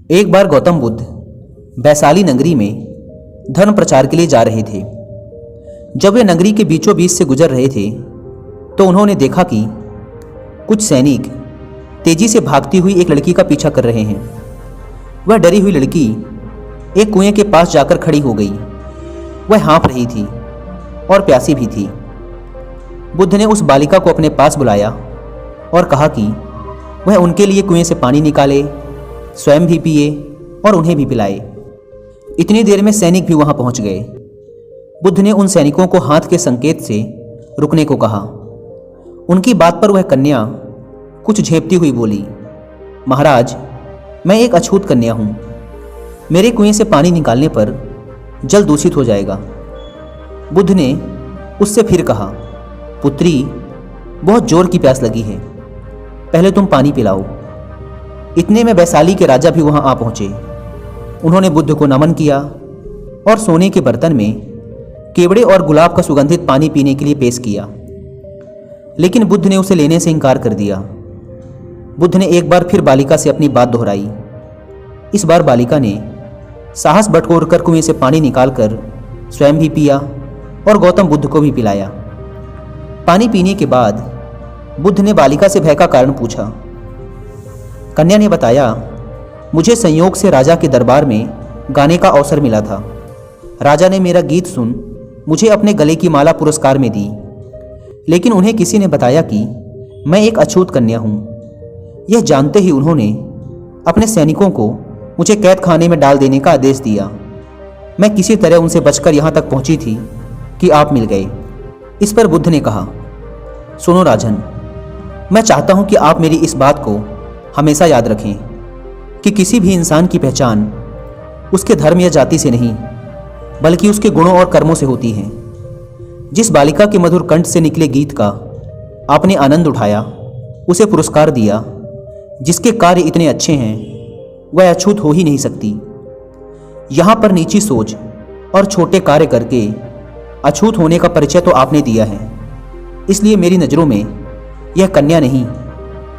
एक बार गौतम बुद्ध वैशाली नगरी में धर्म प्रचार के लिए जा रहे थे। जब वे नगरी के बीचों बीच से गुजर रहे थे तो उन्होंने देखा कि कुछ सैनिक तेजी से भागती हुई एक लड़की का पीछा कर रहे हैं। वह डरी हुई लड़की एक कुएं के पास जाकर खड़ी हो गई। वह हाँफ रही थी और प्यासी भी थी। बुद्ध ने उस बालिका को अपने पास बुलाया और कहा कि वह उनके लिए कुएं से पानी निकाले, स्वयं भी पिए और उन्हें भी पिलाए। इतनी देर में सैनिक भी वहां पहुंच गए। बुद्ध ने उन सैनिकों को हाथ के संकेत से रुकने को कहा। उनकी बात पर वह कन्या कुछ झेपती हुई बोली, महाराज, मैं एक अछूत कन्या हूं। मेरे कुएं से पानी निकालने पर जल दूषित हो जाएगा। बुद्ध ने उससे फिर कहा, पुत्री, बहुत जोर की प्यास लगी है, पहले तुम पानी पिलाओ। इतने में वैशाली के राजा भी वहां आ पहुंचे। उन्होंने बुद्ध को नमन किया और सोने के बर्तन में केवड़े और गुलाब का सुगंधित पानी पीने के लिए पेश किया, लेकिन बुद्ध ने उसे लेने से इनकार कर दिया। बुद्ध ने एक बार फिर बालिका से अपनी बात दोहराई। इस बार बालिका ने साहस बटोरकर कुएं से पानी निकालकर स्वयं भी पिया और गौतम बुद्ध को भी पिलाया। पानी पीने के बाद बुद्ध ने बालिका से भय का कारण पूछा। कन्या ने बताया, मुझे संयोग से राजा के दरबार में गाने का अवसर मिला था। राजा ने मेरा गीत सुन मुझे अपने गले की माला पुरस्कार में दी, लेकिन उन्हें किसी ने बताया कि मैं एक अछूत कन्या हूँ। यह जानते ही उन्होंने अपने सैनिकों को मुझे कैद खाने में डाल देने का आदेश दिया। मैं किसी तरह उनसे बचकर यहाँ तक पहुँची थी कि आप मिल गए। इस पर बुद्ध ने कहा, सुनो राजन, मैं चाहता हूँ कि आप मेरी इस बात को हमेशा याद रखें कि किसी भी इंसान की पहचान उसके धर्म या जाति से नहीं, बल्कि उसके गुणों और कर्मों से होती है। जिस बालिका के मधुर कंठ से निकले गीत का आपने आनंद उठाया, उसे पुरस्कार दिया, जिसके कार्य इतने अच्छे हैं, वह अछूत हो ही नहीं सकती। यहाँ पर नीची सोच और छोटे कार्य करके अछूत होने का परिचय तो आपने दिया है, इसलिए मेरी नज़रों में यह कन्या नहीं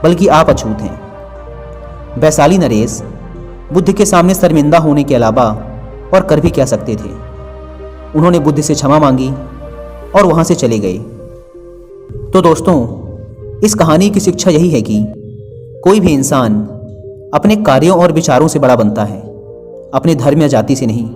बल्कि आप अछूत हैं। वैशाली नरेश बुद्ध के सामने शर्मिंदा होने के अलावा और कर भी क्या सकते थे। उन्होंने बुद्ध से क्षमा मांगी और वहाँ से चले गए। तो दोस्तों, इस कहानी की शिक्षा यही है कि कोई भी इंसान अपने कार्यों और विचारों से बड़ा बनता है, अपने धर्म या जाति से नहीं।